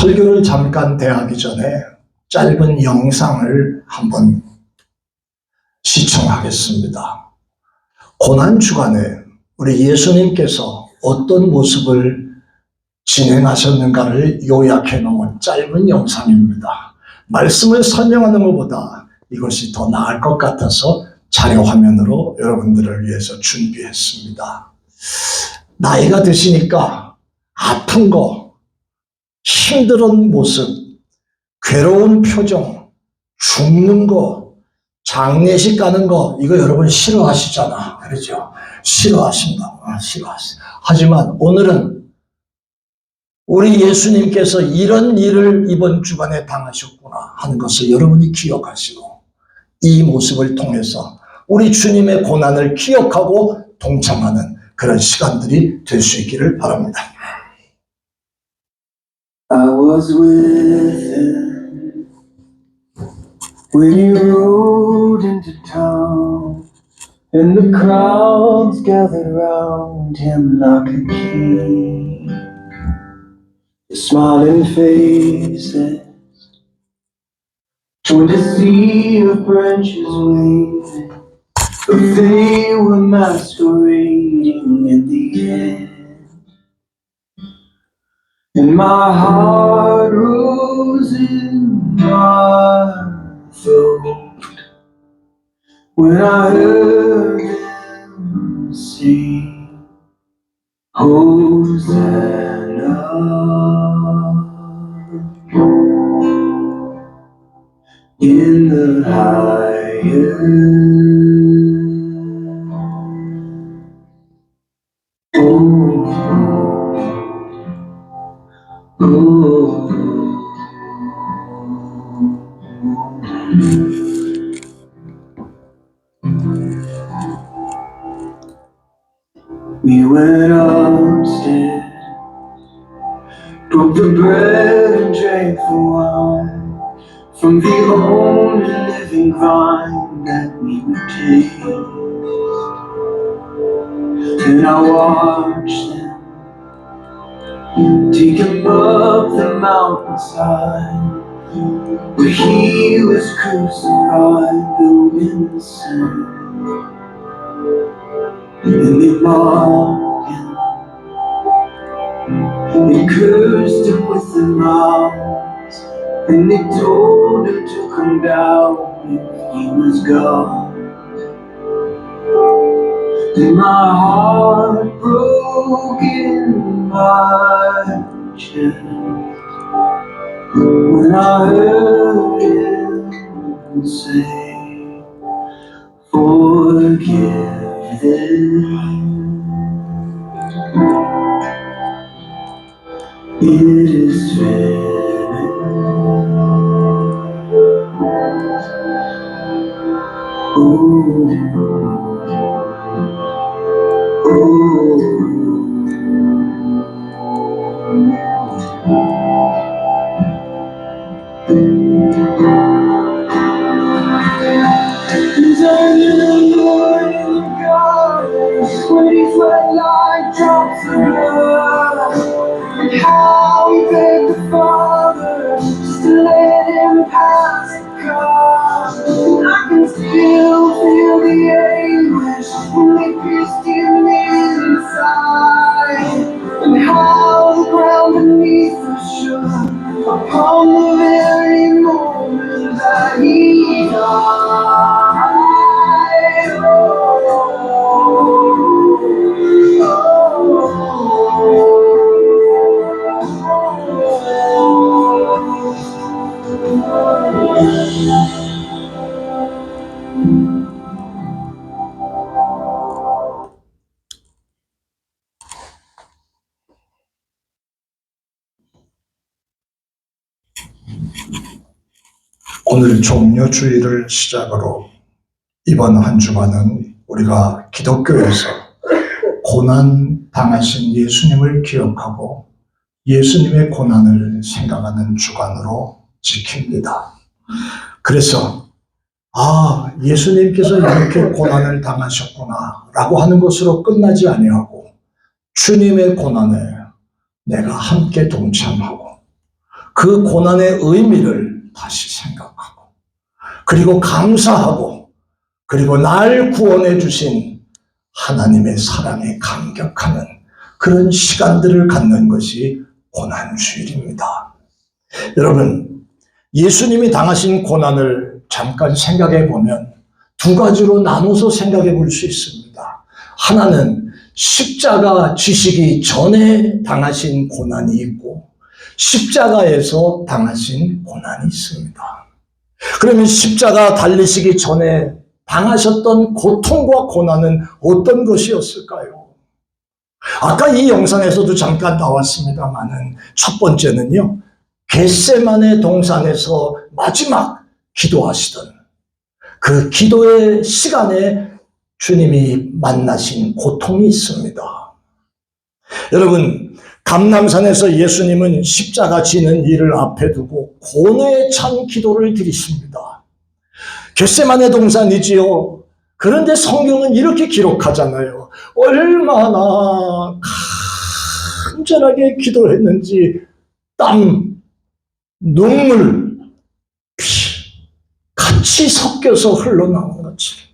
설교를 잠깐 대하기 전에 짧은 영상을 한번 시청하겠습니다. 고난주간에 우리 예수님께서 어떤 모습을 진행하셨는가를 요약해 놓은 짧은 영상입니다. 말씀을 설명하는 것보다 이것이 더 나을 것 같아서 자료 화면으로 여러분들을 위해서 준비했습니다. 나이가 드시니까 아픈 거, 힘든 모습, 괴로운 표정, 죽는 거, 장례식 가는 거, 이거 여러분 싫어하시잖아. 그렇죠? 싫어하신다. 싫어하시. 하지만 오늘은 우리 예수님께서 이런 일을 이번 주간에 당하셨구나 하는 것을 여러분이 기억하시고 이 모습을 통해서 우리 주님의 고난을 기억하고 동참하는 그런 시간들이 될 수 있기를 바랍니다. I was with him when he rode into town, and the crowds gathered round him like a king. The smiling faces joined a sea of branches waving, but they were masquerading in the air. And my heart rose in my throat when I heard them sing, Hosanna in the highest. We went upstairs, broke the bread and drank the wine from the only living vine that we would taste. And I watched them take him up the mountainside where he was crucified, though innocent. And they mocked him and cursed him with their mouths, and they told him to come down if he was God. And my heart broke in my chest when I heard him say, forgive them. It is finished. When he fled like drops of blood, and how he begged the Father just to let him pass the cup. And I can still feel the anguish when they pierced him inside, and how the ground beneath us shook upon the very moment that he died. 오늘 종려주일을 시작으로 이번 한 주간은 우리가 기독교에서 고난 당하신 예수님을 기억하고 예수님의 고난을 생각하는 주간으로 지킵니다. 그래서 예수님께서 이렇게 고난을 당하셨구나 라고 하는 것으로 끝나지 아니하고 주님의 고난에 내가 함께 동참하고 그 고난의 의미를 다시 생각하고, 그리고 감사하고, 그리고 날 구원해 주신 하나님의 사랑에 감격하는 그런 시간들을 갖는 것이 고난주일입니다. 여러분, 예수님이 당하신 고난을 잠깐 생각해 보면 두 가지로 나눠서 생각해 볼 수 있습니다. 하나는 십자가 지시기 전에 당하신 고난이 있고, 십자가에서 당하신 고난이 있습니다. 그러면 십자가 달리시기 전에 당하셨던 고통과 고난은 어떤 것이었을까요? 아까 이 영상에서도 잠깐 나왔습니다만은 첫 번째는요, 겟세마네 동산에서 마지막 기도하시던 그 기도의 시간에 주님이 만나신 고통이 있습니다. 여러분, 감람산에서 예수님은 십자가 지는 일을 앞에 두고 고뇌에 찬 기도를 드리십니다. 겟세마네 동산이지요. 그런데 성경은 이렇게 기록하잖아요. 얼마나 간절하게 기도했는지 땀, 눈물, 피 같이 섞여서 흘러나온 것처럼.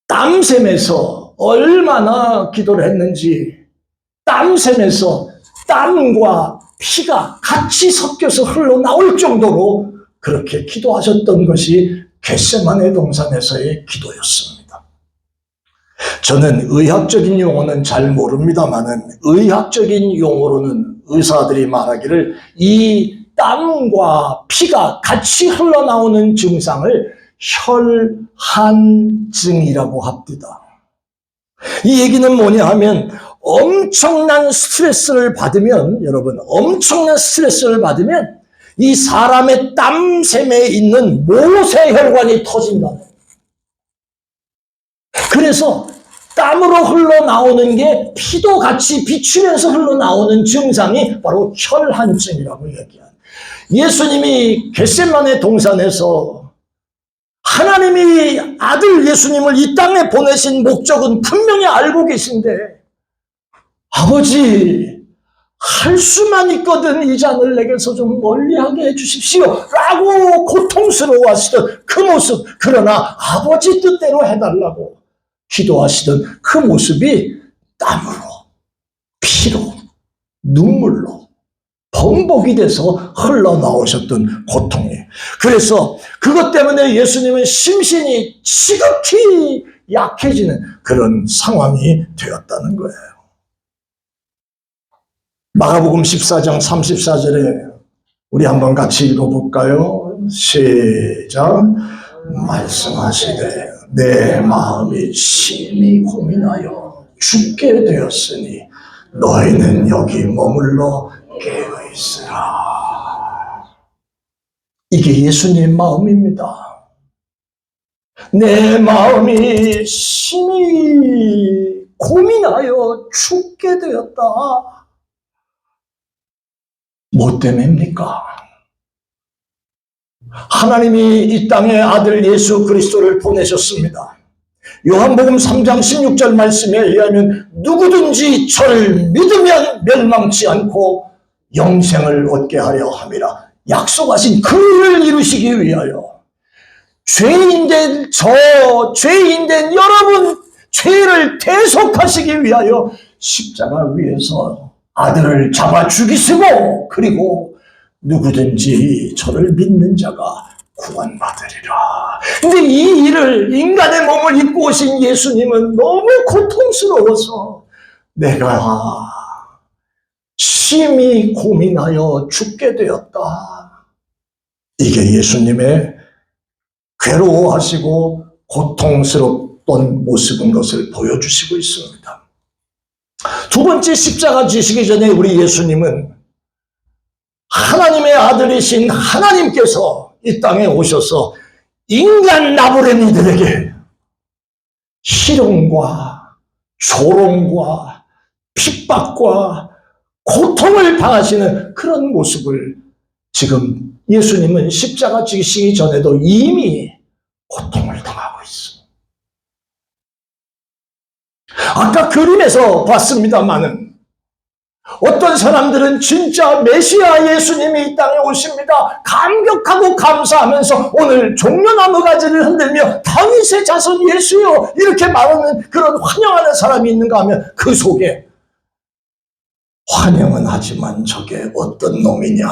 땀샘에서 얼마나 기도를 했는지 땀샘에서 땀과 피가 같이 섞여서 흘러나올 정도로 그렇게 기도하셨던 것이 겟세마네 동산에서의 기도였습니다. 저는 의학적인 용어는 잘 모릅니다만은 의학적인 용어로는 의사들이 말하기를 이 땀과 피가 같이 흘러나오는 증상을 혈한증이라고 합니다. 이 얘기는 뭐냐 하면 엄청난 스트레스를 받으면, 여러분, 엄청난 스트레스를 받으면 이 사람의 땀샘에 있는 모세혈관이 터진다. 그래서 땀으로 흘러나오는 게 피도 같이 비추면서 흘러나오는 증상이 바로 혈한증이라고 얘기합니다. 예수님이 겟세마네 동산에서 하나님이 아들 예수님을 이 땅에 보내신 목적은 분명히 알고 계신데, 아버지, 할 수만 있거든 이 잔을 내게서 좀 멀리하게 해주십시오 라고 고통스러워하시던 그 모습, 그러나 아버지 뜻대로 해달라고 기도하시던 그 모습이 땀으로, 피로, 눈물로 범벅이 돼서 흘러나오셨던 고통이에요. 그래서 그것 때문에 예수님은 심신이 지극히 약해지는 그런 상황이 되었다는 거예요. 마가복음 14장 34절에 우리 한번 같이 읽어볼까요? 시작. 말씀하시되 내 마음이 심히 고민하여 죽게 되었으니 너희는 여기 머물러 깨어있으라. 이게 예수님 마음입니다. 내 마음이 심히 고민하여 죽게 되었다. 뭐 때문입니까? 하나님이 이 땅에 아들 예수 그리스도를 보내셨습니다. 요한복음 3장 16절 말씀에 의하면 누구든지 저를 믿으면 멸망치 않고 영생을 얻게 하려 함이라 약속하신 그 일을 이루시기 위하여 죄인된 여러분 죄를 대속하시기 위하여 십자가 위에서 아들을 잡아 죽이시고, 그리고 누구든지 저를 믿는 자가 구원받으리라. 근데 이 일을 인간의 몸을 입고 오신 예수님은 너무 고통스러워서 내가 심히 고민하여 죽게 되었다. 이게 예수님의 괴로워하시고 고통스럽던 모습인 것을 보여주시고 있습니다. 두 번째, 십자가 지시기 전에 우리 예수님은 하나님의 아들이신 하나님께서 이 땅에 오셔서 인간 나부레니들에게 희롱과 조롱과 핍박과 고통을 당하시는 그런 모습을 지금 예수님은 십자가 지시기 전에도 이미 고통을 당하고 있습니다. 아까 그림에서 봤습니다마는 어떤 사람들은 진짜 메시아 예수님이 이 땅에 오십니다. 감격하고 감사하면서 오늘 종려나무 가지를 흔들며 다윗의 자손 예수요 이렇게 말하는 그런 환영하는 사람이 있는가 하면 그 속에 환영은 하지만 저게 어떤 놈이냐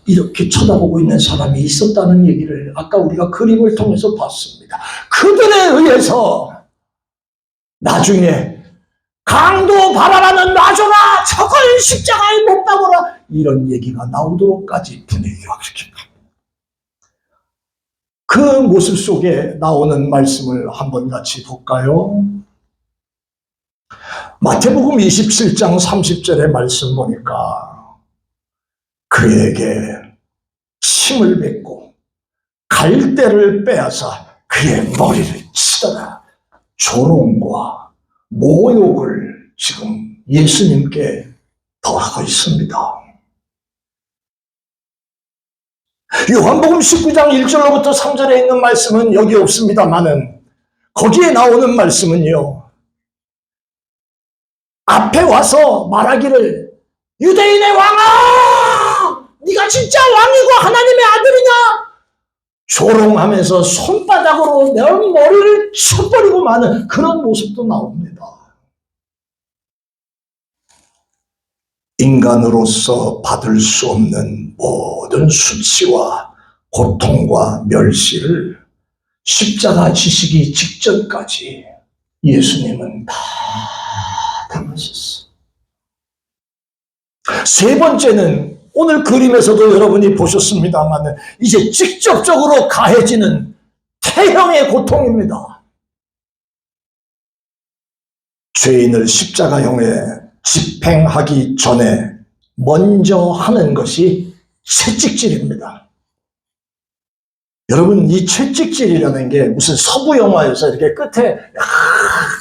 이렇게 쳐다보고 있는 사람이 있었다는 얘기를 아까 우리가 그림을 통해서 봤습니다. 그들에 의해서 나중에 강도 바라라는 놔줘라 저걸 십자가에 못 박아라 이런 얘기가 나오도록까지 분위기가 그렇게 그 모습 속에 나오는 말씀을 한번 같이 볼까요? 마태복음 27장 30절의 말씀 보니까 그에게 침을 뱉고 갈대를 빼앗아 그의 머리를 치더라. 조롱과 모욕을 지금 예수님께 더하고 있습니다. 요한복음 19장 1절로부터 3절에 있는 말씀은 여기 없습니다만은 거기에 나오는 말씀은요. 앞에 와서 말하기를 유대인의 왕아! 네가 진짜 왕이고 하나님의 아들이냐? 조롱하면서 손바닥으로 내 머리를 쳐버리고 마는 그런 모습도 나옵니다. 인간으로서 받을 수 없는 모든 수치와 고통과 멸시를 십자가 지시기 직전까지 예수님은 다 당하셨어. 세 번째는 오늘 그림에서도 여러분이 보셨습니다만 이제 직접적으로 가해지는 태형의 고통입니다. 죄인을 십자가형에 집행하기 전에 먼저 하는 것이 채찍질입니다. 여러분 이 채찍질이라는 게 무슨 서부 영화에서 이렇게 끝에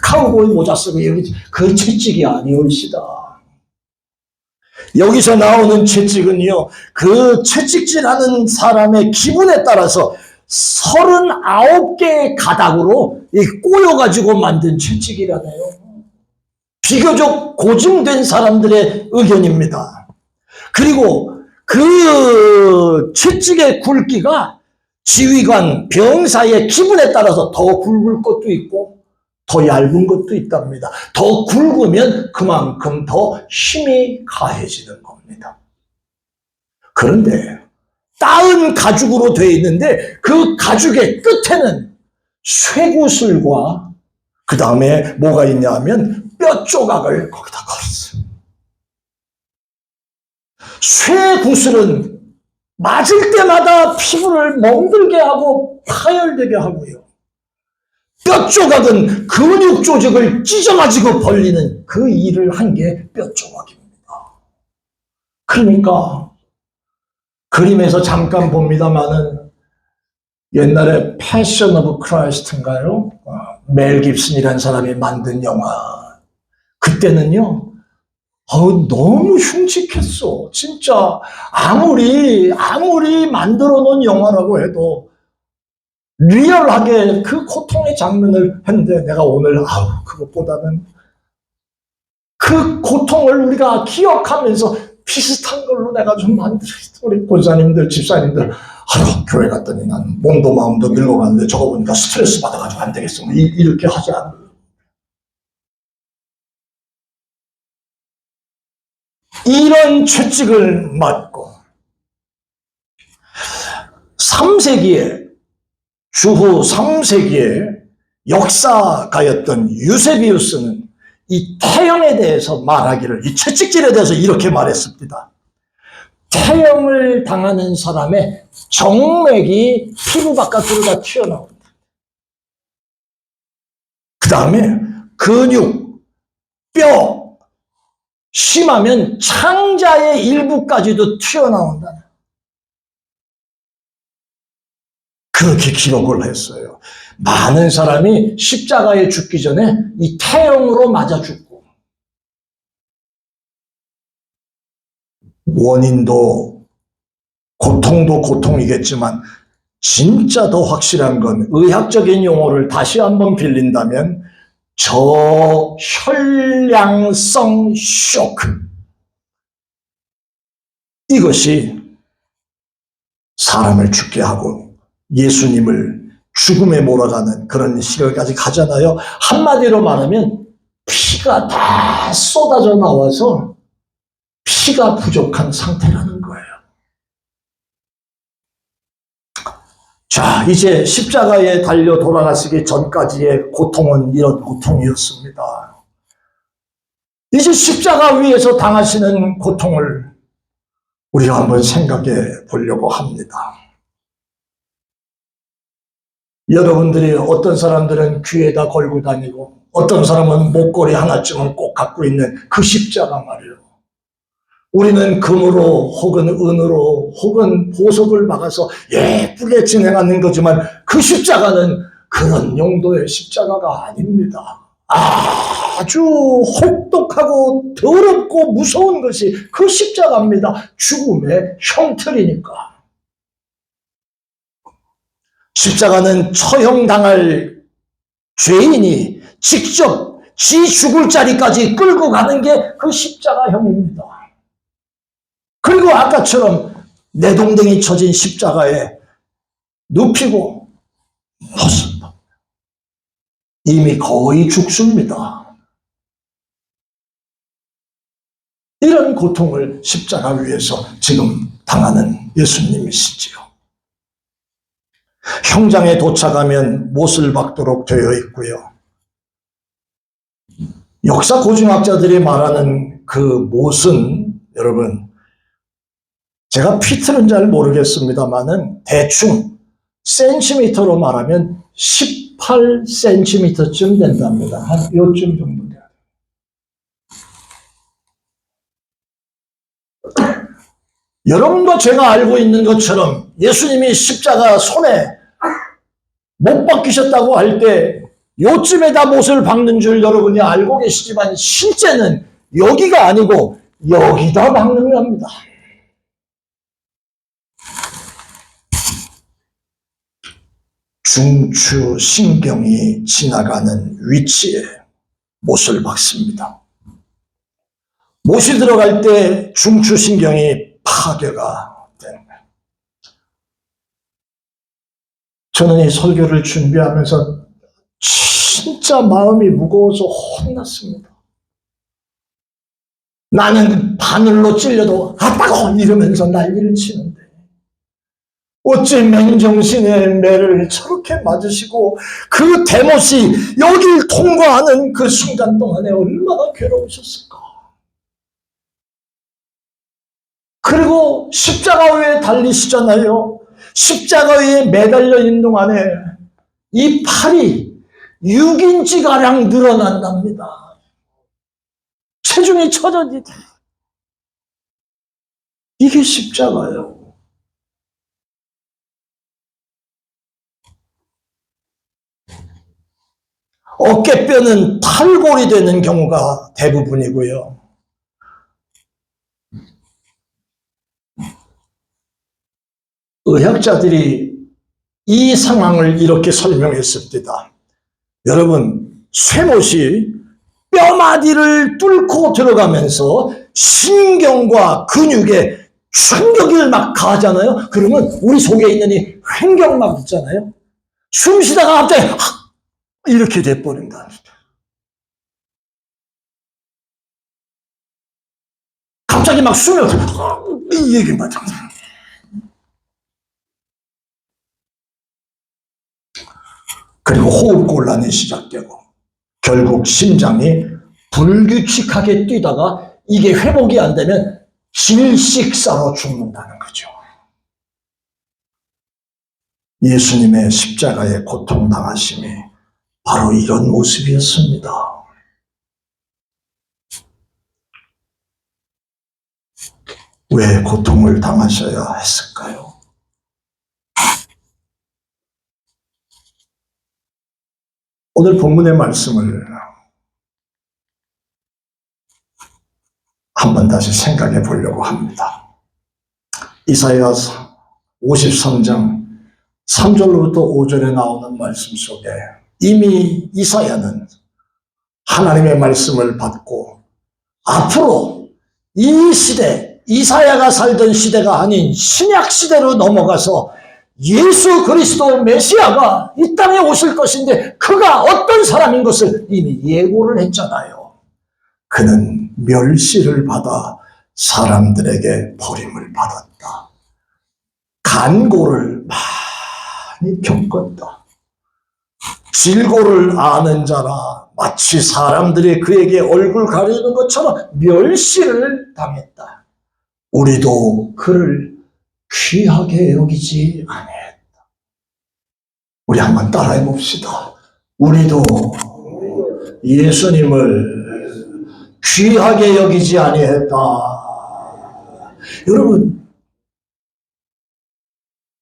카우보이 모자 쓰고 그 채찍이 아니올시다. 여기서 나오는 채찍은요, 그 채찍질하는 사람의 기분에 따라서 39개의 가닥으로 꼬여가지고 만든 채찍이라네요. 비교적 고증된 사람들의 의견입니다. 그리고 그 채찍의 굵기가 지휘관, 병사의 기분에 따라서 더 굵을 것도 있고 더 얇은 것도 있답니다. 더 굵으면 그만큼 더 힘이 가해지는 겁니다. 그런데 따은 가죽으로 되어 있는데 그 가죽의 끝에는 쇠구슬과 그 다음에 뭐가 있냐 하면 뼈 조각을 거기다 걸었어요. 쇠구슬은 맞을 때마다 피부를 멍들게 하고 파열되게 하고요. 뼈 조각은 근육 조직을 찢어가지고 벌리는 그 일을 한 게 뼈 조각입니다. 그러니까 그림에서 잠깐 봅니다만은 옛날에 패션 오브 크라이스트인가요? 멜 깁슨이라는 사람이 만든 영화. 그때는요. 너무 흉측했어. 진짜 아무리 만들어 놓은 영화라고 해도 리얼하게 그 고통의 장면을 했는데 내가 오늘 그것보다는 그 고통을 우리가 기억하면서 비슷한 걸로 내가 좀 만들었어. 우리 권사님들, 집사님들 교회 갔더니 난 몸도 마음도 밀고 갔는데 저거 보니까 스트레스 받아가지고 안 되겠어. 이렇게 하지 않아요. 이런 채찍을 맞고 3세기에 주후 3세기에 역사가였던 유세비우스는 이 태형에 대해서 말하기를 이 채찍질에 대해서 이렇게 말했습니다. 태형을 당하는 사람의 정맥이 피부 바깥으로 다 튀어나온다. 그 다음에 근육, 뼈, 심하면 창자의 일부까지도 튀어나온다. 그렇게 기록을 했어요. 많은 사람이 십자가에 죽기 전에 이 태형으로 맞아 죽고 원인도 고통도 고통이겠지만 진짜 더 확실한 건 의학적인 용어를 다시 한번 빌린다면 저혈량성 쇼크, 이것이 사람을 죽게 하고 예수님을 죽음에 몰아가는 그런 시간까지 가잖아요. 한마디로 말하면 피가 다 쏟아져 나와서 피가 부족한 상태라는 거예요. 자, 이제 십자가에 달려 돌아가시기 전까지의 고통은 이런 고통이었습니다. 이제 십자가 위에서 당하시는 고통을 우리가 한번 생각해 보려고 합니다. 여러분들이 어떤 사람들은 귀에다 걸고 다니고 어떤 사람은 목걸이 하나쯤은 꼭 갖고 있는 그 십자가 말이에요. 우리는 금으로 혹은 은으로 혹은 보석을 박아서 예쁘게 진행하는 거지만 그 십자가는 그런 용도의 십자가가 아닙니다. 아주 혹독하고 더럽고 무서운 것이 그 십자가입니다. 죽음의 형틀이니까. 십자가는 처형당할 죄인이 직접 지 죽을 자리까지 끌고 가는 게 그 십자가형입니다. 그리고 아까처럼 내동댕이 쳐진 십자가에 눕히고 벗습니다. 이미 거의 죽습니다. 이런 고통을 십자가 위에서 지금 당하는 예수님이시지요. 형장에 도착하면 못을 박도록 되어 있고요. 역사 고증학자들이 말하는 그 못은 여러분 제가 피트는 잘 모르겠습니다만은 대충 센티미터로 말하면 18cm쯤 된답니다. 한 요쯤 정도 돼요. 여러분과 제가 알고 있는 것처럼 예수님이 십자가 손에 못 박히셨다고 할 때 요쯤에다 못을 박는 줄 여러분이 알고 계시지만 실제는 여기가 아니고 여기다 박는 겁니다. 중추신경이 지나가는 위치에 못을 박습니다. 못이 들어갈 때 중추신경이 파괴가 되는 거예요. 저는 이 설교를 준비하면서 진짜 마음이 무거워서 혼났습니다. 나는 바늘로 찔려도 아따고 이러면서 난리를 치는데 어찌 맨정신에 매를 저렇게 맞으시고 그 대못이 여길 통과하는 그 순간 동안에 얼마나 괴로우셨을까. 그리고 십자가 위에 달리시잖아요. 십자가 위에 매달려 있는 동안에 이 팔이 6인치가량 늘어난답니다. 체중이 처져지다. 이게 십자가예요. 어깨뼈는 탈골이 되는 경우가 대부분이고요. 의학자들이 이 상황을 이렇게 설명했습니다. 여러분, 쇠못이 뼈마디를 뚫고 들어가면서 신경과 근육에 충격을 막 가하잖아요. 그러면 우리 속에 있는 이 횡격막 있잖아요. 숨 쉬다가 갑자기 이렇게 돼버린다. 갑자기 막 숨이 이 얘기만. 그리고 호흡곤란이 시작되고 결국 심장이 불규칙하게 뛰다가 이게 회복이 안 되면 질식사로 죽는다는 거죠. 예수님의 십자가의 고통당하심이 바로 이런 모습이었습니다. 왜 고통을 당하셔야 했을까요? 오늘 본문의 말씀을 한번 다시 생각해 보려고 합니다. 이사야 53장 3절로부터 5절에 나오는 말씀 속에 이미 이사야는 하나님의 말씀을 받고 앞으로 이 시대 이사야가 살던 시대가 아닌 신약 시대로 넘어가서 예수 그리스도 메시아가 이 땅에 오실 것인데 그가 어떤 사람인 것을 이미 예고를 했잖아요. 그는 멸시를 받아 사람들에게 버림을 받았다. 간고를 많이 겪었다. 질고를 아는 자라 마치 사람들이 그에게 얼굴 가리는 것처럼 멸시를 당했다. 우리도 그를 귀하게 여기지 아니했다. 우리 한번 따라해 봅시다. 우리도 예수님을 귀하게 여기지 아니했다. 여러분,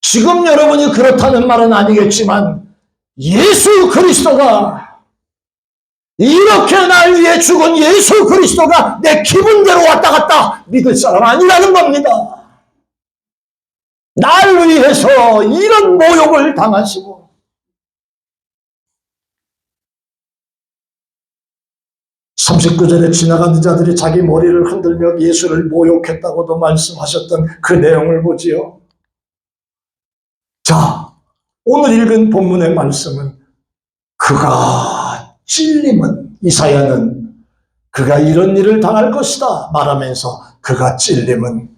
지금 여러분이 그렇다는 말은 아니겠지만 예수 그리스도가 이렇게 날 위해 죽은 예수 그리스도가 내 기분대로 왔다 갔다 믿을 사람 아니라는 겁니다. 날 위해서 이런 모욕을 당하시고 (39절에) 지나가는 자들이 자기 머리를 흔들며 예수를 모욕했다고도 말씀하셨던 그 내용을 보지요. 자, 오늘 읽은 본문의 말씀은 그가 찔림은, 이사야는 그가 이런 일을 당할 것이다 말하면서 그가 찔림은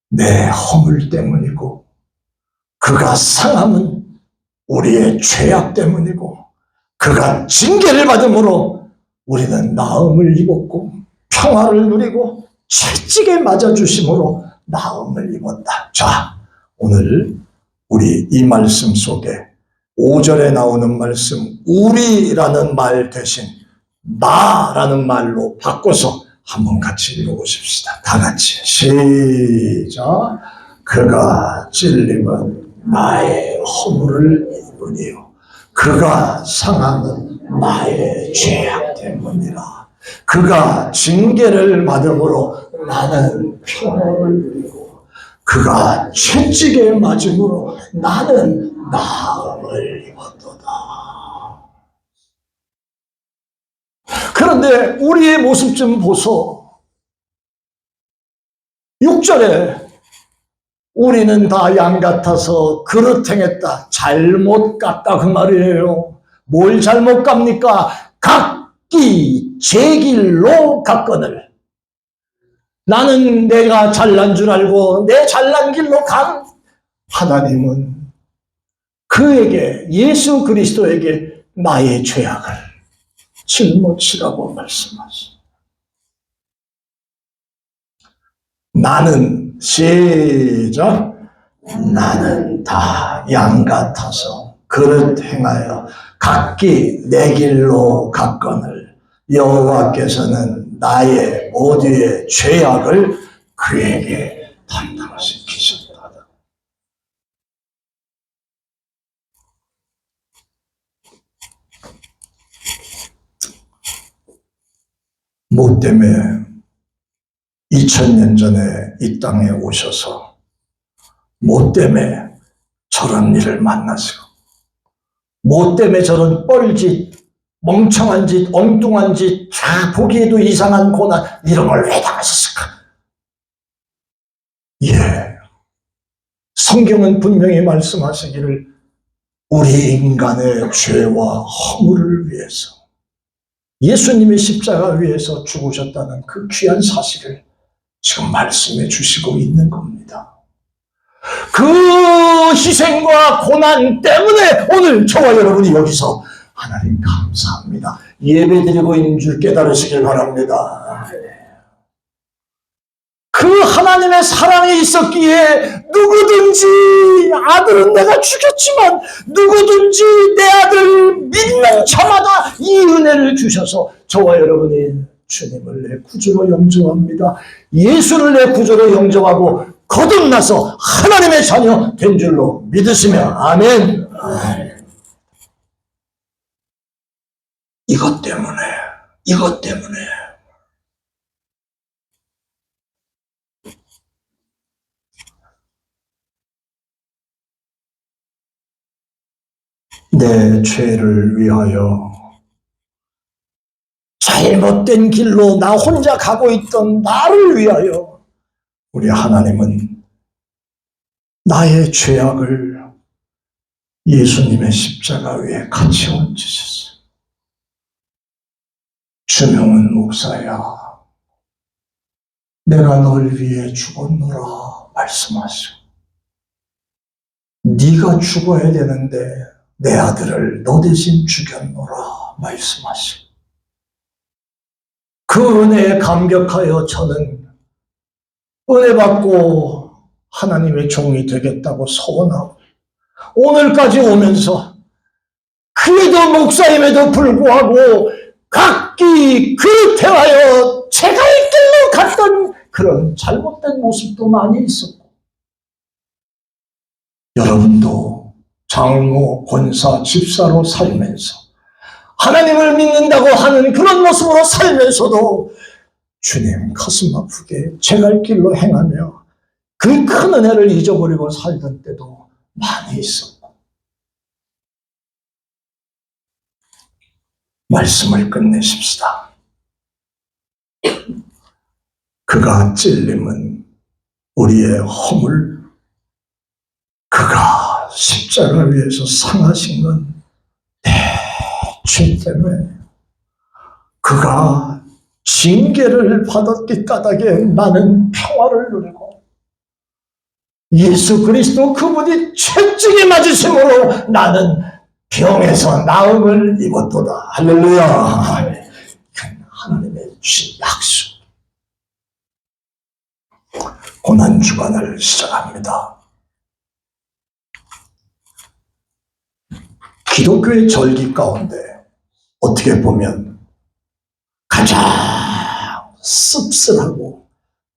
내 허물 때문이고 그가 상함은 우리의 죄악 때문이고 그가 징계를 받음으로 우리는 나음을 입었고 평화를 누리고 채찍에 맞아주심으로 나음을 입었다. 자, 오늘 우리 이 말씀 속에 5절에 나오는 말씀 우리라는 말 대신 나라는 말로 바꿔서 한번 같이 읽어보십시다. 다 같이 시작. 그가 찔림은 나의 허물을 입으니요 그가 상함은 나의 죄악 때문이라. 그가 징계를 받음으로 나는 평화를 누리고 그가 채찍에 맞음으로 나는 나음을 입었도다. 그런데 우리의 모습 좀 보소. 6절에 우리는 다 양 같아서 그릇 행했다. 잘못 갔다 그 말이에요. 뭘 잘못 갑니까? 각기 제 길로 갔거늘. 나는 내가 잘난 줄 알고 내 잘난 길로 간 하나님은 그에게, 예수 그리스도에게 나의 죄악을 짊어지라고 말씀하십니다. 나는 시작. 나는 다 양 같아서 그릇 행하여 각기 내 길로 갔거늘 여호와께서는 나의 모두의 죄악을 그에게 담당시키셨다. 뭐 때문에 2000년 전에 이 땅에 오셔서 뭐 때문에 저런 일을 만나시고 뭐 때문에 저런 뻘짓, 멍청한 짓, 엉뚱한 짓, 다 보기에도 이상한 고난 이런 걸 왜 당하셨을까? 예, 성경은 분명히 말씀하시기를 우리 인간의 죄와 허물을 위해서 예수님이 십자가 위에서 죽으셨다는 그 귀한 사실을 지금 말씀해 주시고 있는 겁니다. 그 희생과 고난 때문에 오늘 저와 여러분이 여기서 하나님 감사합니다. 예배드리고 있는 줄 깨달으시길 바랍니다. 그 하나님의 사랑이 있었기에 누구든지, 아들은 내가 죽였지만 누구든지 내 아들 믿는 자마다 이 은혜를 주셔서 저와 여러분이 주님을 내 구주로 영접합니다. 예수를 내 구주로 영접하고 거듭나서 하나님의 자녀 된 줄로 믿으시며 아멘. 이것 때문에 내 죄를 위하여 잘못된 길로 나 혼자 가고 있던 나를 위하여 우리 하나님은 나의 죄악을 예수님의 십자가 위에 같이 얹으셨어요. 주명은 목사야, 내가 널 위해 죽었노라 말씀하시고, 네가 죽어야 되는데 내 아들을 너 대신 죽였노라 말씀하시고, 그 은혜에 감격하여 저는 은혜 받고 하나님의 종이 되겠다고 소원하고, 오늘까지 오면서 그래도 목사임에도 불구하고 각기 그릇해하여 제가 이 길로 갔던 그런 잘못된 모습도 많이 있었고, 여러분도 장로, 권사, 집사로 살면서 하나님을 믿는다고 하는 그런 모습으로 살면서도 주님 가슴 아프게 제 갈 길로 행하며 그 큰 은혜를 잊어버리고 살던 때도 많이 있었고, 말씀을 끝내십시다. 그가 찔림은 우리의 허물, 그가 십자가 위에서 상하신 건 내 죄 때문에, 그가 징계를 받았기 까닭에 나는 평화를 누리고, 예수 그리스도 그분이 채찍에 맞으심으로 나는 병에서 나음을 입었도다. 할렐루야. 하나님의 주신 약속. 고난주간을 시작합니다. 기독교의 절기 가운데 어떻게 보면 가장 씁쓸하고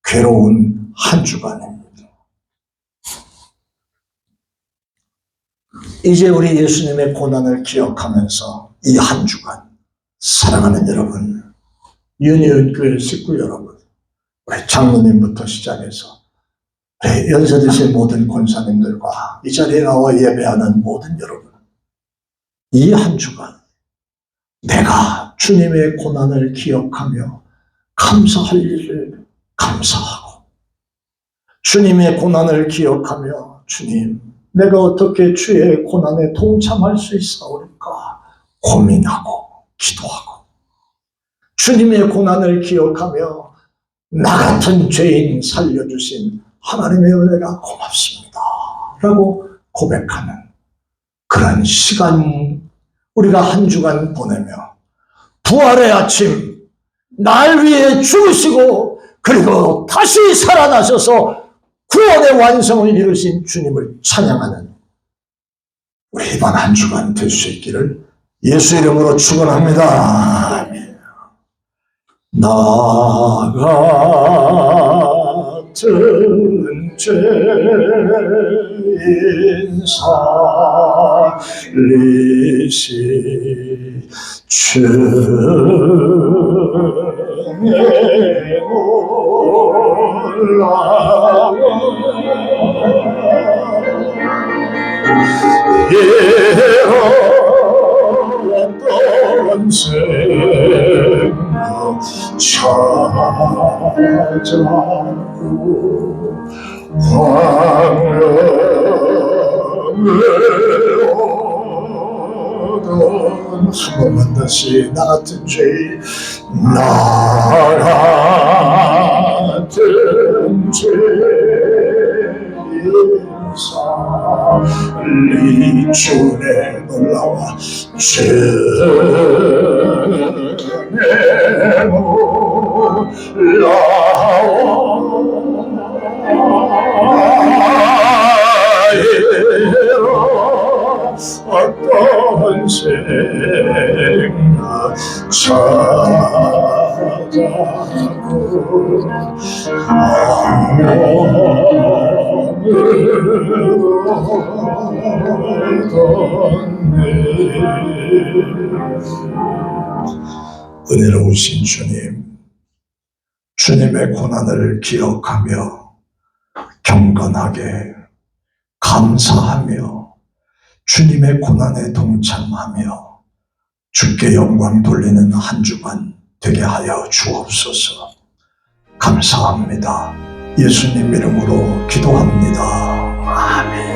괴로운 한 주간입니다. 이제 우리 예수님의 고난을 기억하면서 이 한 주간, 사랑하는 여러분, 윤희은교회 식구 여러분, 우리 장로님부터 시작해서 우리 연세드신 모든 권사님들과 이 자리에 나와 예배하는 모든 여러분, 이 한 주간 내가 주님의 고난을 기억하며 감사할 일을 감사하고, 주님의 고난을 기억하며 주님, 내가 어떻게 주의 고난에 동참할 수 있사오리까 고민하고 기도하고, 주님의 고난을 기억하며 나 같은 죄인 살려주신 하나님의 은혜가 고맙습니다 라고 고백하는 그런 시간, 우리가 한 주간 보내며 부활의 아침 날 위해 죽으시고 그리고 다시 살아나셔서 구원의 완성을 이루신 주님을 찬양하는 우리 이번 한 주간 될 수 있기를 예수 이름으로 축원합니다. 아멘. 나 같은 죄인 살리시 주의 놀라운 예언던 생각 찾아고 광명을 얻은 한 번만 다시 나 같은 죄인, 나 같은 죄인 살리 주의 놀라와 주의 놀라와 어떤 생각 찾아고 은혜로우신 주님, 주님의 고난을 기억하며 경건하게 감사하며 주님의 고난에 동참하며 주께 영광 돌리는 한 주간 되게 하여 주옵소서. 감사합니다. 예수님 이름으로 기도합니다. 아멘.